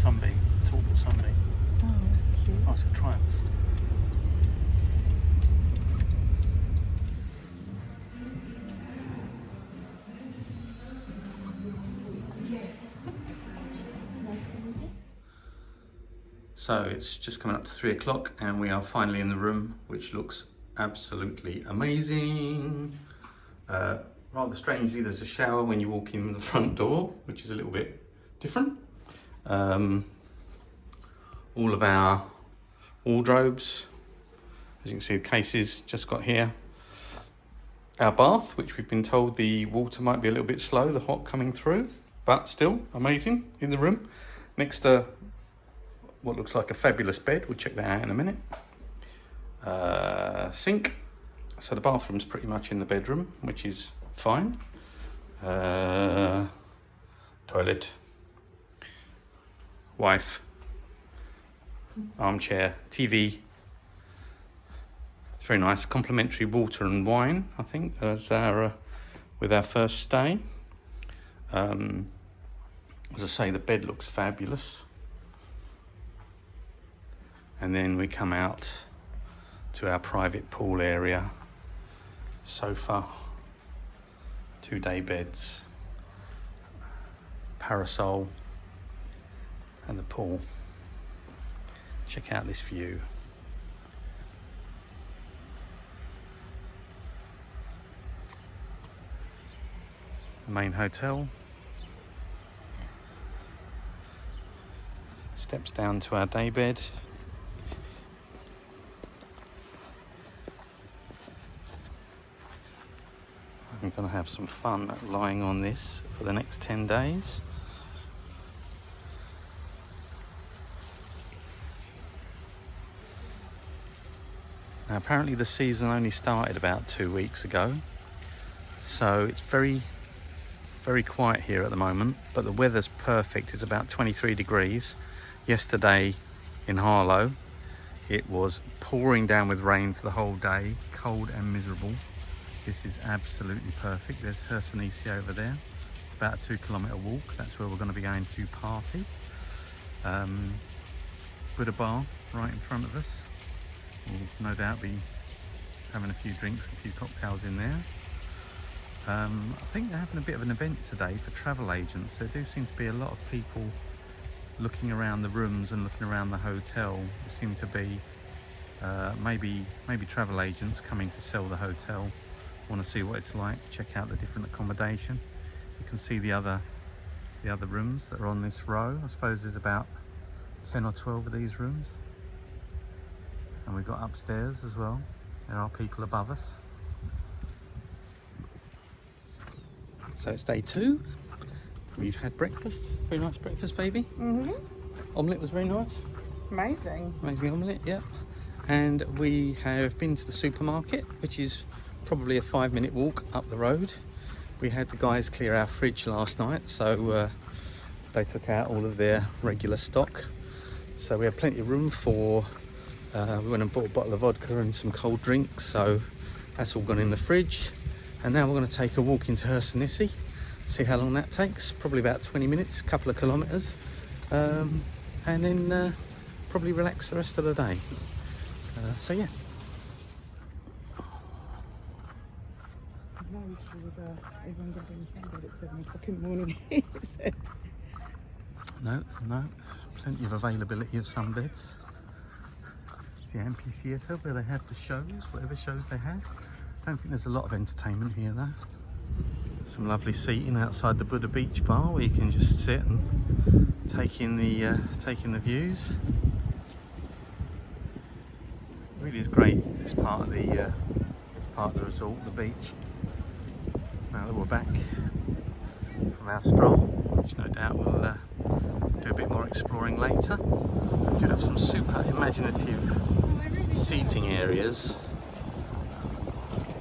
sunbeam, talbot sunbeam. Oh, that's cute. Oh, it's a Triumph. So it's just coming up to 3 o'clock and we are finally in the room, which looks absolutely amazing. Rather strangely, there's a shower when you walk in the front door, which is a little bit different. All of our wardrobes, as you can see, the cases just got here. Our bath, which we've been told the water might be a little bit slow, the hot coming through, but still amazing in the room. Next to what looks like a fabulous bed, we'll check that out in a minute. Sink, so the bathroom's pretty much in the bedroom, which is fine. Toilet, wife, armchair, TV. It's very nice. Complimentary water and wine, I think, as our with our first stay. As I say, the bed looks fabulous. And then we come out to our private pool area. Sofa, 2-day beds, parasol, and the pool. Check out this view. The main hotel. Steps down to our day bed. I'm going to have some fun lying on this for the next 10 days. Now, apparently the season only started about 2 weeks ago, so it's very quiet here at the moment, but the weather's perfect. It's about 23 degrees. Yesterday in Harlow, it was pouring down with rain for the whole day, cold and miserable. This is absolutely perfect. There's Hersenisi over there. It's about a 2-kilometre walk. That's where we're going to be going to party. Buddha bar right in front of us. We'll no doubt be having a few drinks, a few cocktails in there. I think they're having a bit of an event today for travel agents. There do seem to be a lot of people looking around the rooms and looking around the hotel. There seem to be maybe travel agents coming to sell the hotel. Want to see what it's like, check out the different accommodation. You can see the other rooms that are on this row. I suppose there's about 10 or 12 of these rooms. And we've got upstairs as well. There are people above us. So it's day 2. We've had breakfast. Very nice breakfast, baby. Omelette was very nice. Amazing. Amazing omelette, yeah. And we have been to the supermarket, which is probably a 5-minute walk up the road. We had the guys clear our fridge last night, so they took out all of their regular stock. So we had plenty of room for, we went and bought a bottle of vodka and some cold drinks, so that's all gone in the fridge. And now we're going to take a walk into Hersenisi, see how long that takes, probably about 20 minutes, a couple of kilometres, and then probably relax the rest of the day. So yeah. There's no issue with everyone getting sunbed at 7 o'clock in the morning, is there? No, plenty of availability of sunbeds. It's the amphitheatre where they have the shows, whatever shows they have. I don't think there's a lot of entertainment here though. Some lovely seating outside the Buddha Beach Bar where you can just sit and take in the views. It really is great, this part of the resort, the beach. Now that we're back from our stroll, which no doubt we'll do a bit more exploring later. We do have some super imaginative seating areas.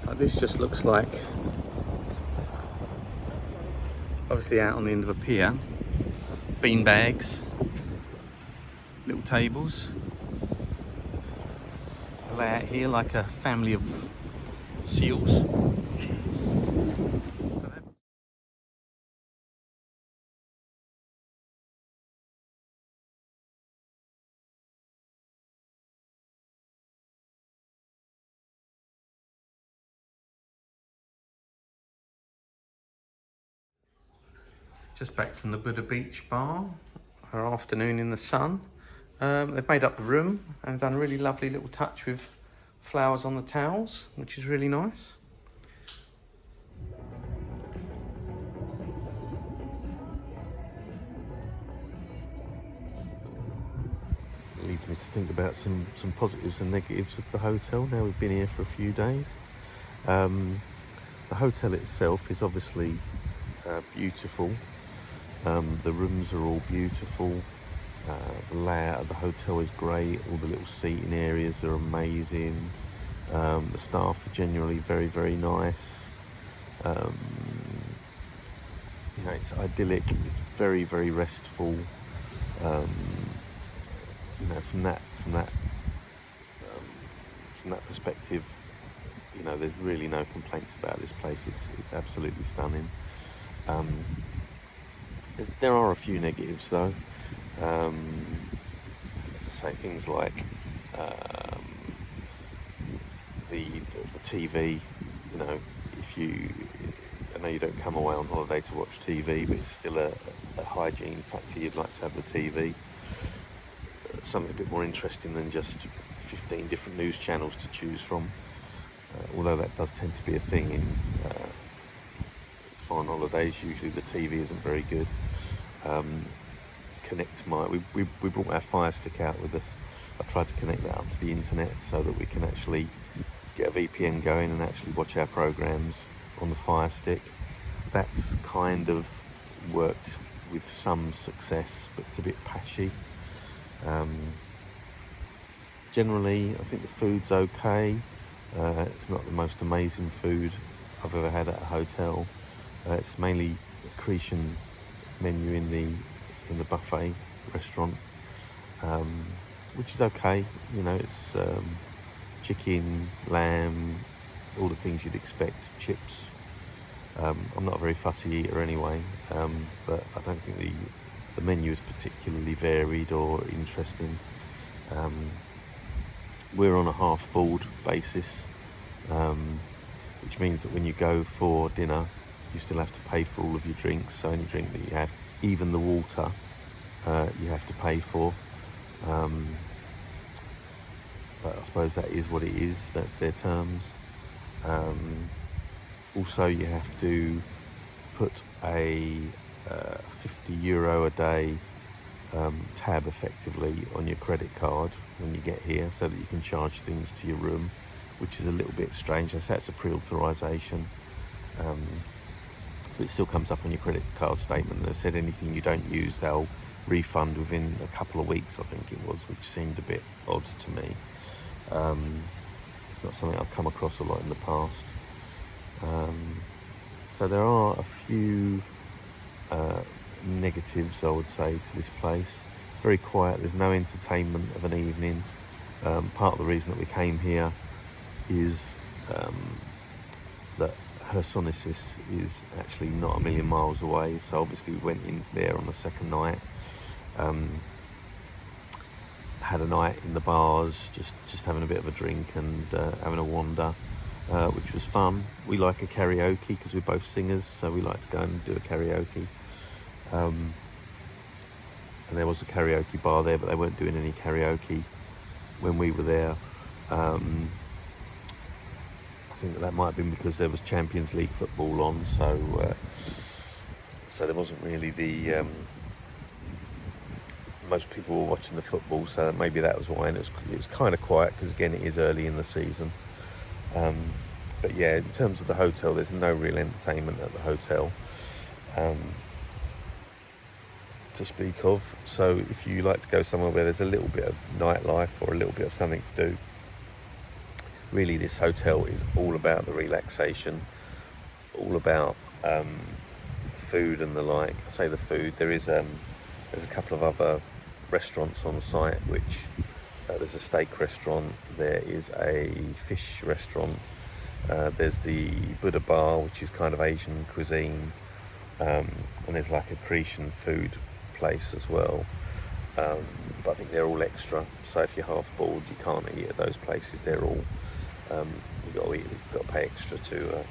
But this just looks like, obviously out on the end of a pier, bean bags, little tables. They lay out here like a family of seals. Just back from the Buddha Beach bar, our afternoon in the sun. They've made up the room and done a really lovely little touch with flowers on the towels, which is really nice. It leads me to think about some positives and negatives of the hotel now we've been here for a few days. The hotel itself is obviously beautiful. The rooms are all beautiful. The layout of the hotel is great. All the little seating areas are amazing. The staff are generally very, very nice. You know, it's idyllic. It's very, very restful. You know, from that perspective, you know, there's really no complaints about this place. It's absolutely stunning. There are a few negatives though. As I say, things like the TV. You know, I know you don't come away on holiday to watch TV, but it's still a hygiene factor. You'd like to have the TV. Something a bit more interesting than just 15 different news channels to choose from. Although that does tend to be a thing in foreign holidays. Usually the TV isn't very good. We brought our Fire Stick out with us. I tried to connect that up to the internet so that we can actually get a VPN going and actually watch our programs on the Fire Stick. That's kind of worked with some success, but it's a bit patchy. Generally, I think the food's okay. It's not the most amazing food I've ever had at a hotel. It's mainly a Cretan menu in the buffet restaurant, which is okay. You know, it's chicken, lamb, all the things you'd expect, chips. I'm not a very fussy eater anyway, but I don't think the menu is particularly varied or interesting. We're on a half-board basis, which means that when you go for dinner, you still have to pay for all of your drinks. So any drink that you have, even the water, you have to pay for. But I suppose that is what it is. That's their terms. Also, you have to put a €50 a day tab effectively on your credit card when you get here, so that you can charge things to your room, which is a little bit strange. I say it's a pre-authorization, but it still comes up on your credit card statement. And they've said anything you don't use, they'll refund within a couple of weeks, I think it was, which seemed a bit odd to me. It's not something I've come across a lot in the past. So there are a few negatives, I would say, to this place. It's very quiet. There's no entertainment of an evening. Part of the reason that we came here is that Chersonesus is actually not a million miles away, so obviously we went in there on the second night, had a night in the bars, just having a bit of a drink and having a wander, which was fun. We like a karaoke because we're both singers, so we like to go and do a karaoke. And there was a karaoke bar there, but they weren't doing any karaoke when we were there. I think that might have been because there was Champions League football on, so there wasn't really the most people were watching the football, so maybe that was why. And it was kind of quiet because again it is early in the season. But yeah, in terms of the hotel, there's no real entertainment at the hotel to speak of. So if you like to go somewhere where there's a little bit of nightlife or a little bit of something to do, really this hotel is all about the relaxation, all about the food and the like. I say the food, there's a couple of other restaurants on site, which there's a steak restaurant, there is a fish restaurant, there's the Buddha bar, which is kind of Asian cuisine, and there's like a Cretan food place as well, but I think they're all extra, so if you're half board you can't eat at those places. They're all you've got to pay extra to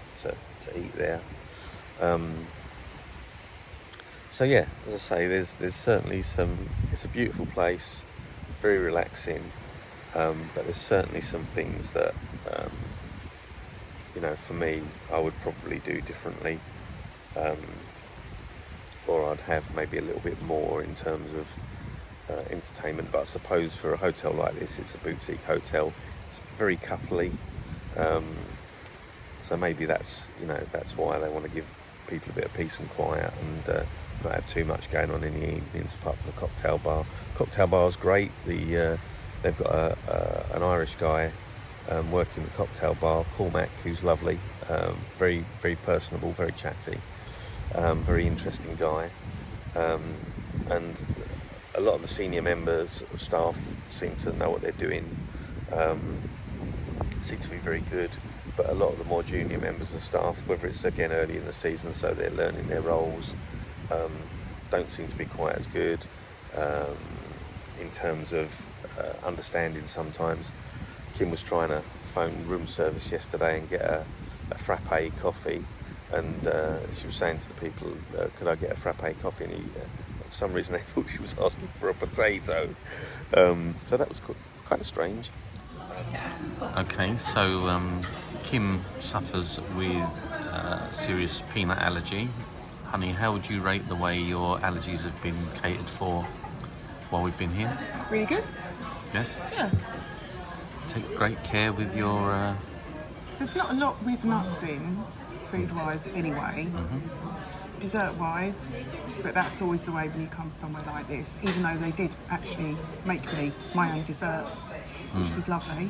eat there. So yeah, as I say, there's certainly some. It's a beautiful place, very relaxing, but there's certainly some things that for me, I would probably do differently, or I'd have maybe a little bit more in terms of entertainment. But I suppose for a hotel like this, it's a boutique hotel. It's very coupley, so maybe that's why they want to give people a bit of peace and quiet and not have too much going on in the evenings apart from the cocktail bar. Cocktail bar's great. They've got an Irish guy working the cocktail bar, Cormac, who's lovely, very, very personable, very chatty, very interesting guy, and a lot of the senior members of staff seem to know what they're doing, seem to be very good, but a lot of the more junior members of staff, whether it's again early in the season so they're learning their roles, don't seem to be quite as good in terms of understanding sometimes. Kim was trying to phone room service yesterday and get a frappe coffee, and she was saying to the people, could I get a frappe coffee, and for some reason they thought she was asking for a potato, so that was kind of strange. Okay, so Kim suffers with serious peanut allergy. Honey, how would you rate the way your allergies have been catered for while we've been here? Really good. Yeah? Yeah. Take great care with your... There's not a lot with nuts in, food-wise anyway, dessert-wise, but that's always the way when you come somewhere like this, even though they did actually make me my own dessert, which was lovely.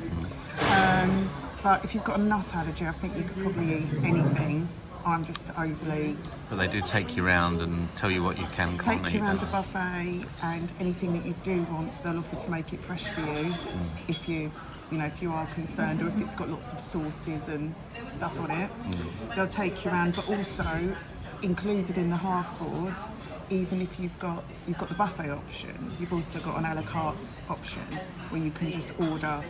But if you've got a nut allergy, I think you could probably eat anything. I'm just overly... But they do take you around and tell you what you can can't eat. Take you around the buffet, and anything that you do want, they'll offer to make it fresh for you if you are concerned, or if it's got lots of sauces and stuff on it. They'll take you around, but also included in the half board, even if you've got the buffet option, you've also got an a la carte option where you can just order,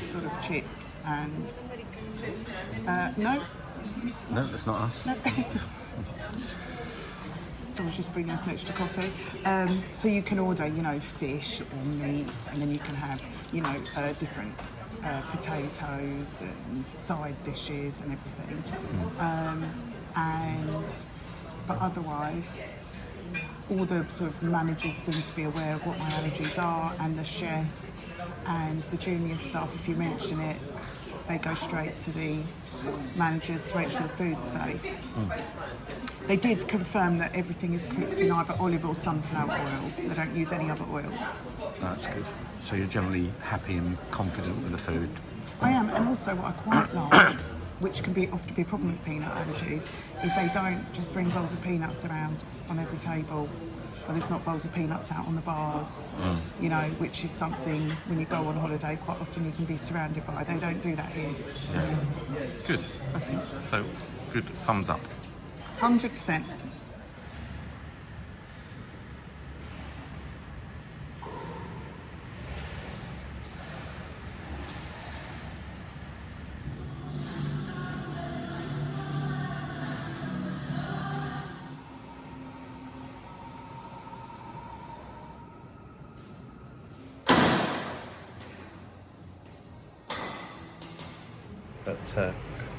sort of chips and No, that's not us. No. Someone's just bringing us an extra coffee. So you can order, fish or meat, and then you can have, different potatoes and side dishes and everything. But otherwise, all the sort of managers seem to be aware of what my allergies are, and the chef and the junior staff, if you mention it, they go straight to the managers to make sure the food's safe. They did confirm that everything is cooked in either olive or sunflower oil. They don't use any other oils. That's good. So you're generally happy and confident with the food? I am, and also what I quite like, which can often be a problem with peanut allergies, is they don't just bring bowls of peanuts around on every table. Or there's not bowls of peanuts out on the bars, which is something when you go on holiday quite often you can be surrounded by. They don't do that here. So. Good. Okay. So good thumbs up. 100%.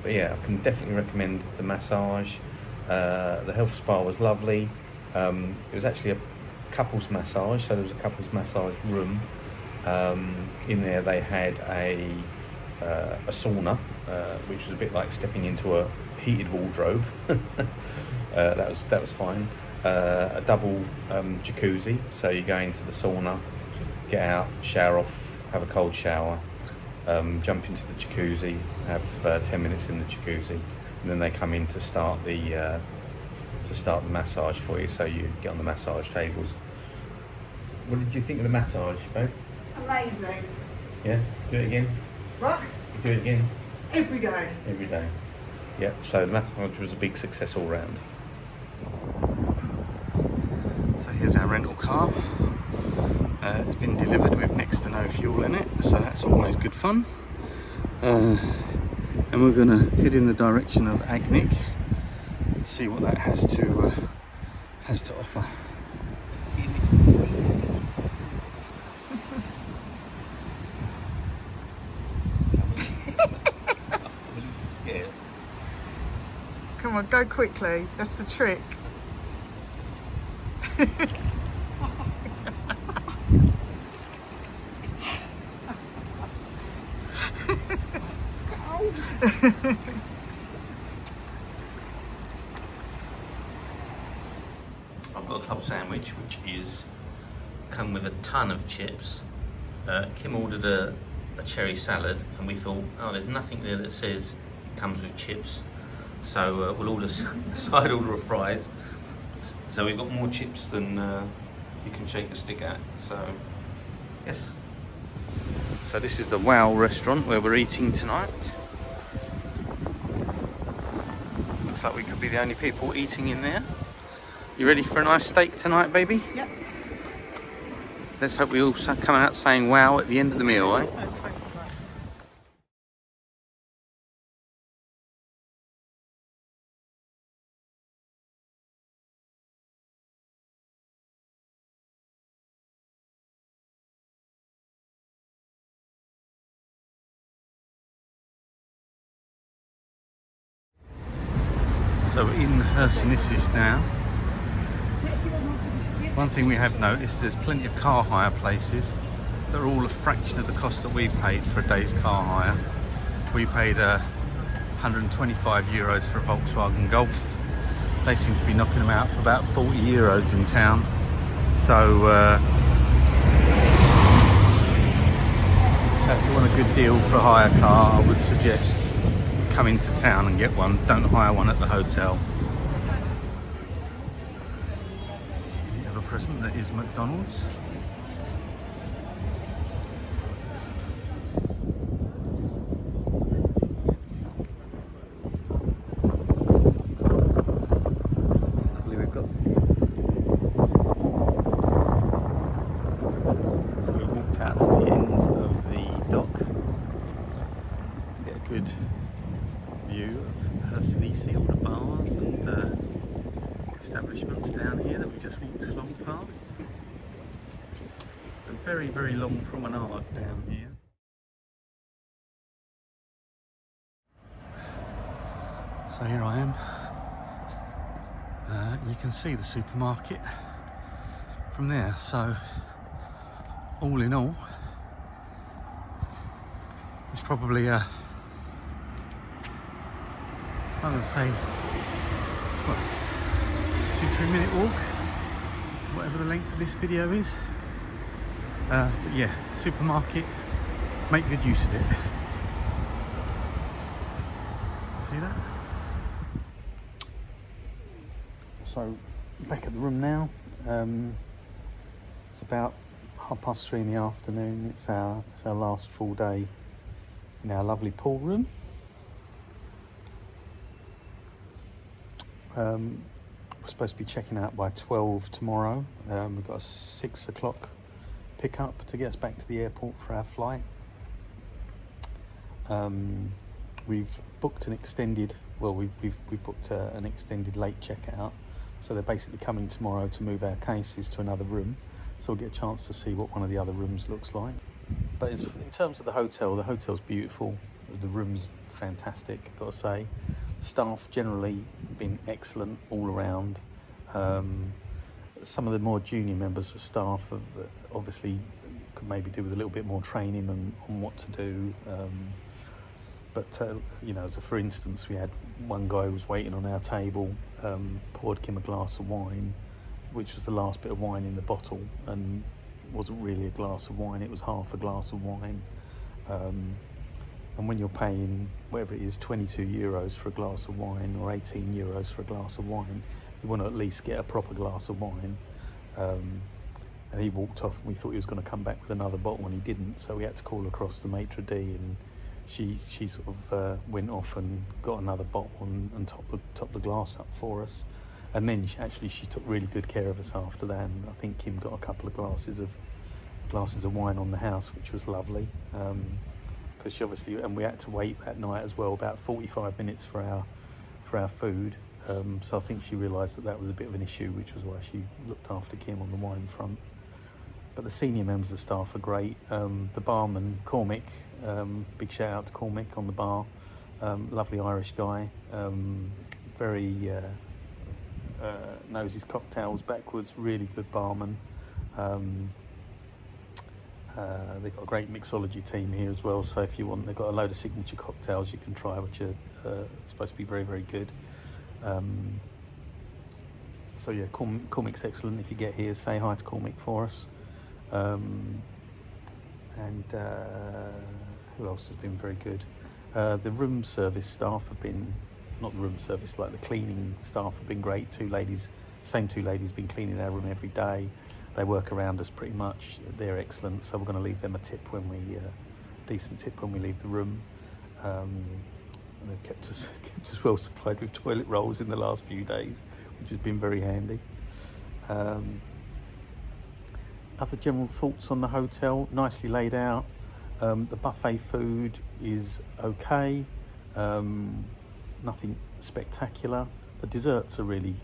But yeah, I can definitely recommend the massage. The health spa was lovely. It was actually a couples massage, so there was a couples massage room. In there they had a sauna, which was a bit like stepping into a heated wardrobe. That was fine. A double jacuzzi, so you go into the sauna, get out, shower off, have a cold shower, jump into the jacuzzi, have 10 minutes in the jacuzzi, and then they come in to start the massage for you. So you get on the massage tables. What did you think of the massage, babe? Amazing. Yeah, do it again. What? Do it again. Every day. Every day. Yeah. So the massage was a big success all round. So here's our rental car. It's been delivered with next to no fuel in it, so that's always good fun. And we're going to head in the direction of Agnic, see what that has has to offer. Scared. Come on, go quickly. That's the trick. I've got a club sandwich which is come with a ton of chips. Kim ordered a cherry salad and we thought, oh, there's nothing there that says it comes with chips, so we'll order a side order of fries. So we've got more chips than you can shake a stick at, so yes. So this is the Wow restaurant where we're eating tonight. Looks like we could be the only people eating in there. You ready for a nice steak tonight, baby? Yep. Let's hope we all come out saying wow at the end of the meal, eh? So we're in Hersinissis now. One thing we have noticed, there's plenty of car hire places that are all a fraction of the cost that we paid for a day's car hire. We paid 125 euros for a Volkswagen Golf. They seem to be knocking them out for about 40 euros in town. So, so if you want a good deal for a hire car, I would suggest come into town and get one. Don't hire one at the hotel. The other present that is McDonald's. It's lovely. We've got. So we walked out to the end of the dock to get a good view of Hersinissis, all the bars and establishments down here that we just walked along past. It's a very, very long promenade down here. So here I am. You can see the supermarket from there. So all in all, it's probably a I would say, what, 2-3 minute walk, whatever the length of this video is. But yeah, supermarket, make good use of it. See that? So, back at the room now. It's about 3:30 in the afternoon. It's our last full day in our lovely pool room. We're supposed to be checking out by 12 tomorrow. We've got a 6 o'clock pickup to get us back to the airport for our flight. We've booked an extended, we've booked an extended late checkout. So they're basically coming tomorrow to move our cases to another room. So we'll get a chance to see what one of the other rooms looks like. But in terms of the hotel's beautiful. The room's fantastic, got to say. Staff generally been excellent all around. Some of the more junior members of staff have obviously could maybe do with a little bit more training on what to do. But you know, so for instance, we had one guy who was waiting on our table, poured Kim a glass of wine, which was the last bit of wine in the bottle, and it wasn't really a glass of wine, it was half a glass of wine. And when you're paying, whatever it is, 22 euros for a glass of wine or 18 euros for a glass of wine, you want to at least get a proper glass of wine. And he walked off and we thought he was going to come back with another bottle, and he didn't, so we had to call across the maitre d', and she sort of went off and got another bottle and topped the glass up for us. And then she took really good care of us after that, and I think Kim got a couple of glasses of wine on the house, which was lovely. Because she obviously, and we had to wait that night as well, about 45 minutes for our food. So I think she realised that was a bit of an issue, which was why she looked after Kim on the wine front. But the senior members of staff are great. The barman, Cormac, big shout out to Cormac on the bar. Lovely Irish guy, very knows his cocktails backwards, really good barman. They've got a great mixology team here as well, so if you want, they've got a load of signature cocktails you can try, which are supposed to be very, very good. So yeah, Cormac's excellent. If you get here, say hi to Cormac for us. And who else has been very good? The room service staff have been, not the room service, like the cleaning staff have been great. Same two ladies been cleaning our room every day. They work around us pretty much. They're excellent, so we're going to leave them a tip when we, decent tip when we leave the room. And they've kept us well supplied with toilet rolls in the last few days, which has been very handy. Other general thoughts on the hotel, nicely laid out. The buffet food is okay, nothing spectacular. The desserts are really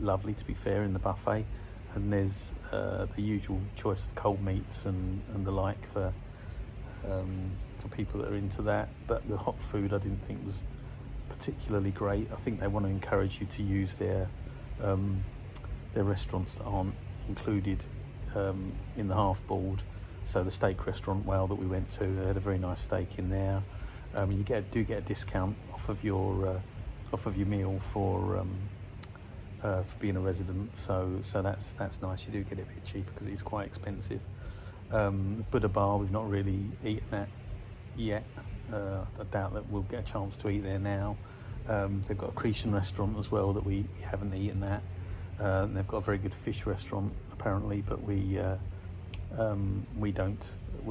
lovely, to be fair, in the buffet, and there's the usual choice of cold meats and the like for people that are into that. But the hot food I didn't think was particularly great. I think they want to encourage you to use their restaurants that aren't included in the half board. So the steak restaurant Whale that we went to, they had a very nice steak in there. You do get a discount off of your meal for being a resident. So that's nice. You do get it a bit cheaper because it's quite expensive. Buddha Bar, we've not really eaten at yet. I doubt that we'll get a chance to eat there now. They've got a Cretan restaurant as well that we haven't eaten at. They've got a very good fish restaurant apparently, but we're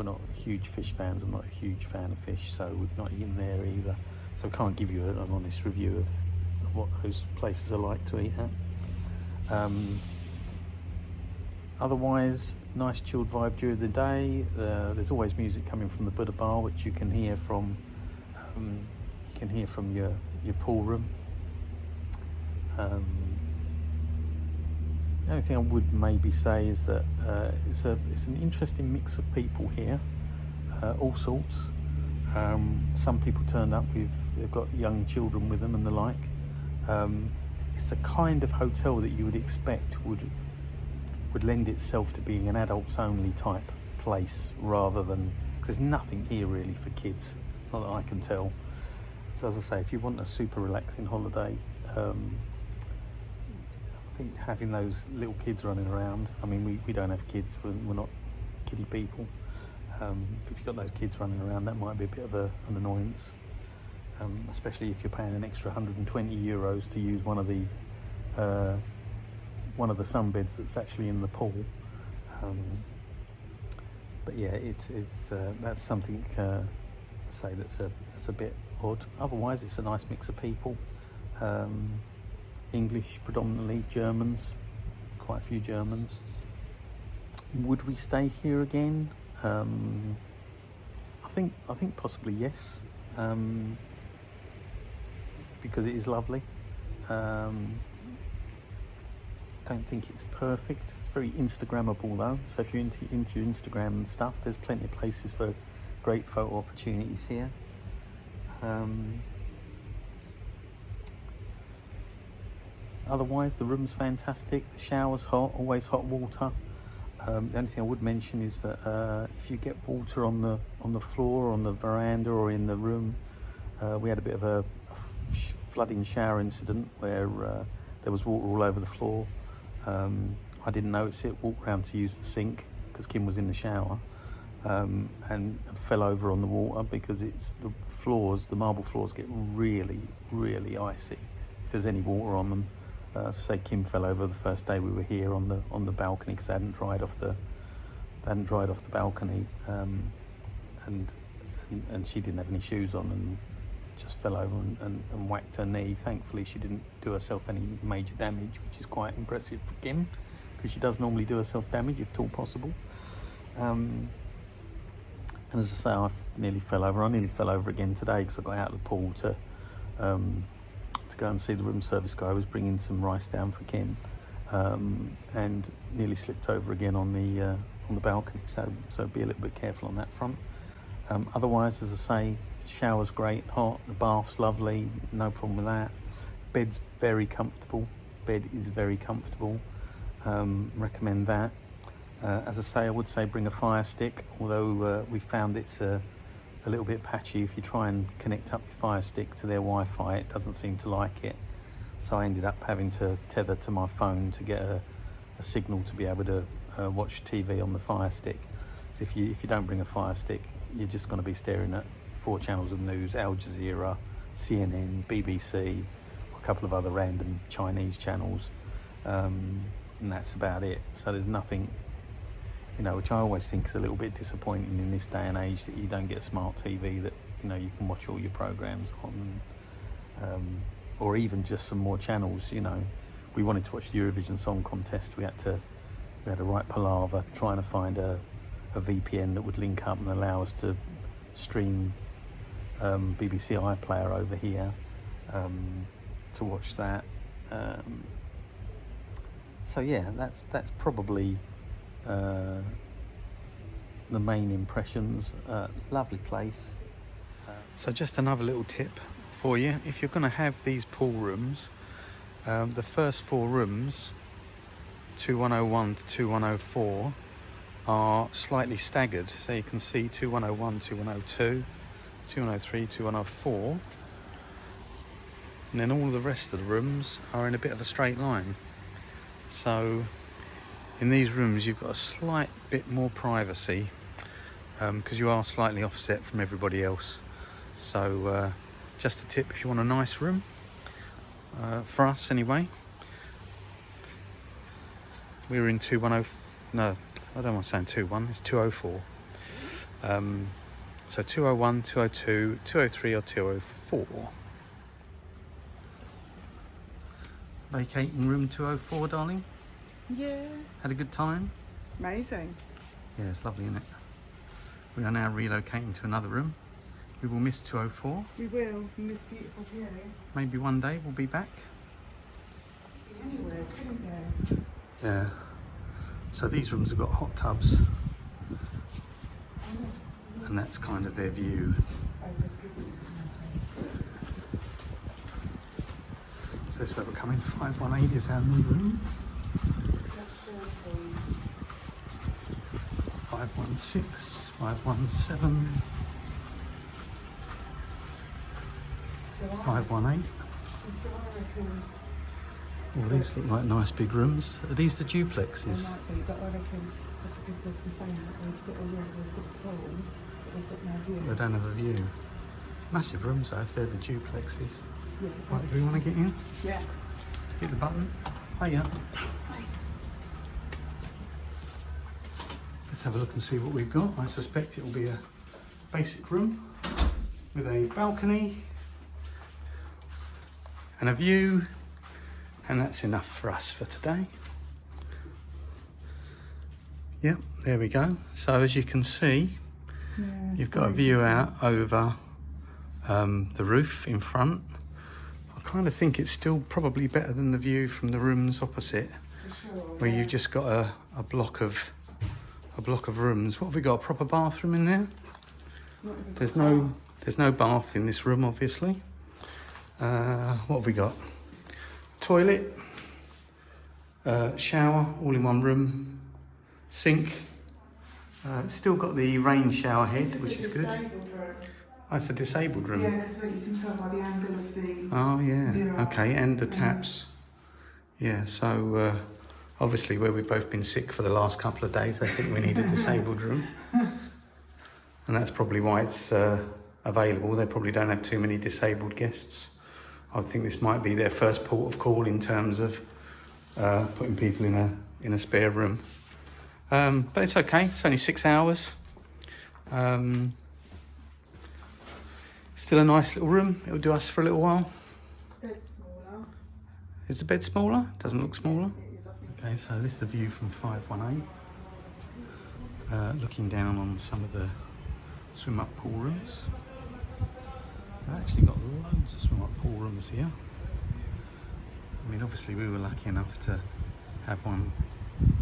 not huge fish fans. I'm not a huge fan of fish, so we've not eaten there either. So I can't give you an honest review of what those places are like to eat at. Otherwise, nice chilled vibe during the day. There's always music coming from the Buddha Bar, which you can hear from your pool room. The only thing I would maybe say is that it's an interesting mix of people here, all sorts. Some people turned up they've got young children with them and the like. It's the kind of hotel that you would expect would lend itself to being an adults only type place, rather than, because there's nothing here really for kids, not that I can tell. So as I say, if you want a super relaxing holiday, I think having those little kids running around, I mean we don't have kids, we're not kiddie people, but if you've got those kids running around, that might be a bit of an annoyance, especially if you're paying an extra €120 to use one of the sunbeds that's actually in the pool. But yeah, it's that's something that's a bit odd. Otherwise, it's a nice mix of people. English predominantly, Germans, quite a few Germans. Would we stay here again? I think possibly yes, because it is lovely. Don't think it's perfect. It's very Instagrammable though, so if you're into your Instagram and stuff, there's plenty of places for great photo opportunities here. Otherwise, the room's fantastic. The shower's hot, always hot water. The only thing I would mention is that if you get water on the floor, on the veranda, or in the room, we had a bit of a flooding shower incident where there was water all over the floor. I didn't notice it. Walked round to use the sink because Kim was in the shower, and fell over on the water because the marble floors get really, really icy if there's any water on them. Say Kim fell over the first day we were here on the balcony because it hadn't dried off the balcony, and she didn't have any shoes on and just fell over and whacked her knee. Thankfully she didn't do herself any major damage, which is quite impressive for Kim because she does normally do herself damage if at all possible. And as I say, I nearly fell over again today because I got out of the pool to go and see the room service guy. I was bringing some rice down for Kim, and nearly slipped over again on the balcony. So be a little bit careful on that front. Otherwise, as I say, shower's great, hot. The bath's lovely, no problem with that. Bed's very comfortable. Bed is very comfortable. Recommend that. As I say, I would say bring a fire stick, although we found it's a little bit patchy. If you try and connect up your fire stick to their Wi-Fi, it doesn't seem to like it. So I ended up having to tether to my phone to get a signal to be able to watch TV on the fire stick. So if you don't bring a fire stick, you're just going to be staring at 4 channels of news: Al Jazeera, CNN, BBC, a couple of other random Chinese channels, and that's about it. So there's nothing, which I always think is a little bit disappointing in this day and age, that you don't get a smart TV that you can watch all your programs on, or even just some more channels. We wanted to watch the Eurovision Song Contest. We had a right palaver trying to find a VPN that would link up and allow us to stream BBC iPlayer over here to watch that. So yeah, that's probably the main impressions. Lovely place. So just another little tip for you: if you're going to have these pool rooms, the first 4 rooms, 2101 to 2104, are slightly staggered. So you can see 2101, 2102, 2103, 2104, and then all the rest of the rooms are in a bit of a straight line. So in these rooms you've got a slight bit more privacy, because you are slightly offset from everybody else. So just a tip if you want a nice room, for us anyway. We were in 210, no, I don't want to say 21, it's 204. So 201, 202, 203 or 204. Vacating room 204, darling? Yeah. Had a good time? Amazing. Yeah, it's lovely, isn't it? We are now relocating to another room. We will miss 204. We will, in this beautiful view. Maybe one day we'll be back. Anywhere, couldn't you? Yeah. So these rooms have got hot tubs, and that's kind of their view. So this is where we're coming. 518 is our new room. 516, 517, 518. All these look like nice big rooms. Are these the duplexes? They might be, but I reckon that's what people complain that they've got a room with a good pool, but they've got no view. They don't have a view. Massive rooms though, if they're the duplexes. Yeah. Right, do we want to get in? Yeah. Hit the button. Hiya. Let's have a look and see what we've got. I suspect it will be a basic room with a balcony and a view, and that's enough for us for today. Yep, there we go. So as you can see, you've got a view out over the roof in front. I kind of think it's still probably better than the view from the rooms opposite, where you've just got a block of rooms. What have we got? A proper bathroom in there? There's no bath in this room, obviously. What have we got? Toilet, shower, all in one room, sink. It's still got the rain shower head, which is good. Oh, it's a disabled room. Yeah, because you can tell by the angle of the... Oh, yeah. mirror. Okay, and the taps. Yeah, so obviously where we've both been sick for the last couple of days, I think we need a disabled room. And that's probably why it's available. They probably don't have too many disabled guests. I think this might be their first port of call in terms of putting people in a spare room. But it's okay, it's only 6 hours. Still a nice little room. It'll do us for a little while. Bed's smaller. Is the bed smaller? Doesn't look smaller. It is, I think. Okay, so this is the view from 518. Looking down on some of the swim up pool rooms. They've actually got loads of swim up pool rooms here. I mean, obviously we were lucky enough to have one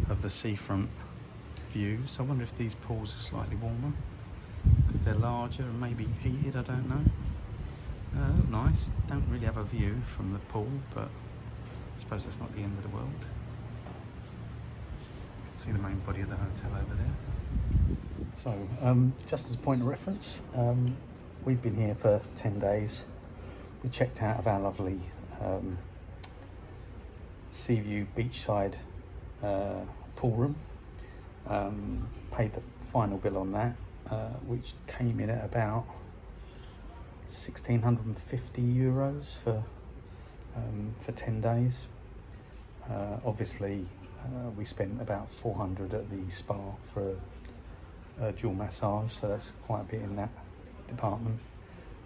of the seafront views. I wonder if these pools are slightly warmer because they're larger and maybe heated, I don't know. Look nice. Don't really have a view from the pool, but I suppose that's not the end of the world. See the main body of the hotel over there. So, just as a point of reference, we've been here for 10 days. We checked out of our lovely Seaview beachside pool room. Paid the final bill on that, which came in at about €1,650 for 10 days. Obviously, we spent about 400 at the spa for a dual massage, so that's quite a bit in that department.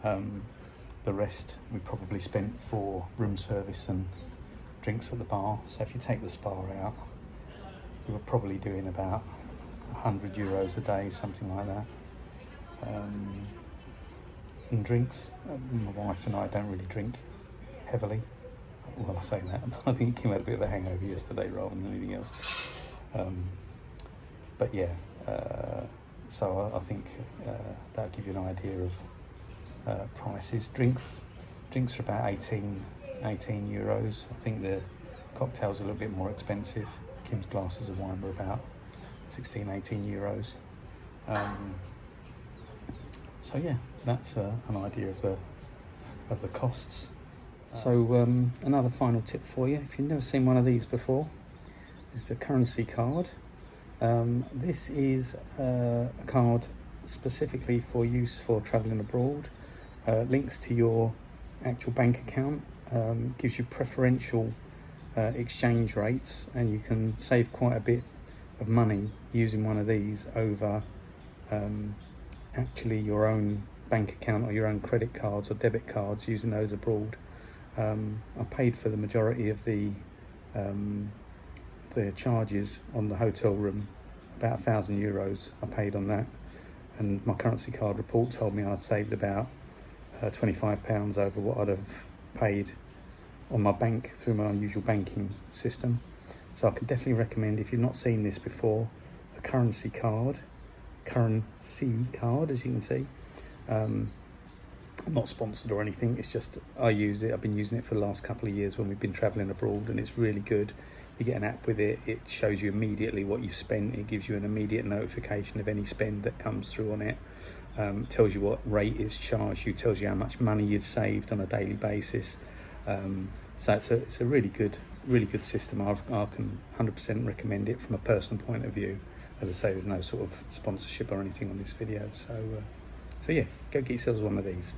The rest we probably spent for room service and drinks at the bar. So if you take the spa out, we were probably doing about €100 a day, something like that. And drinks, my wife and I don't really drink heavily. Well, I say that, but I think Kim had a bit of a hangover yesterday rather than anything else. But yeah, so I think that'll give you an idea of prices. Drinks are about 18 euros. I think the cocktails are a little bit more expensive. Kim's glasses of wine were about 18 euros. So yeah, that's an idea of the costs. So another final tip for you, if you've never seen one of these before, is the currency card. This is a card specifically for use for travelling abroad. Links to your actual bank account, gives you preferential exchange rates, and you can save quite a bit of money using one of these over actually your own bank account or your own credit cards or debit cards, using those abroad. I paid for the majority of the charges on the hotel room, about €1,000 I paid on that, and my currency card report told me I'd saved about £25 over what I'd have paid on my bank through my usual banking system. So I can definitely recommend, if you've not seen this before, a currency card, as you can see. I'm not sponsored or anything, it's just I use it. I've been using it for the last couple of years when we've been travelling abroad, and it's really good. You get an app with it, it shows you immediately what you spent, it gives you an immediate notification of any spend that comes through on it, tells you what rate is charged you, tells you how much money you've saved on a daily basis. So it's a really good system. I can 100% recommend it from a personal point of view. As I say, there's no sort of sponsorship or anything on this video, so yeah, go get yourselves one of these.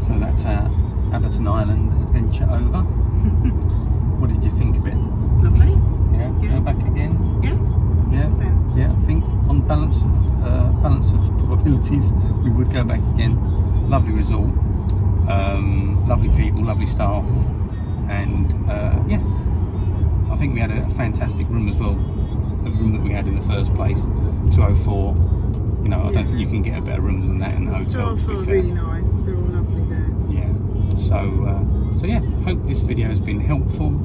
So that's our Abaton Island adventure over. What did you think of it? Lovely. Yeah. Go back again? Yes. Yeah. I think on balance of probabilities, we would go back again. Lovely resort, lovely people, lovely staff, and yeah, I think we had a fantastic room as well. The room that we had in the first place, 204. You know, I don't think you can get a better room than that in the hotel. The staff are really nice. They're all lovely there. Yeah. So yeah. Hope this video has been helpful.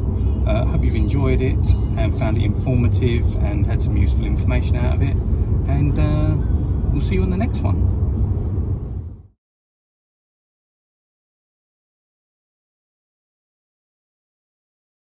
Hope you've enjoyed it and found it informative and had some useful information out of it. And we'll see you on the next one.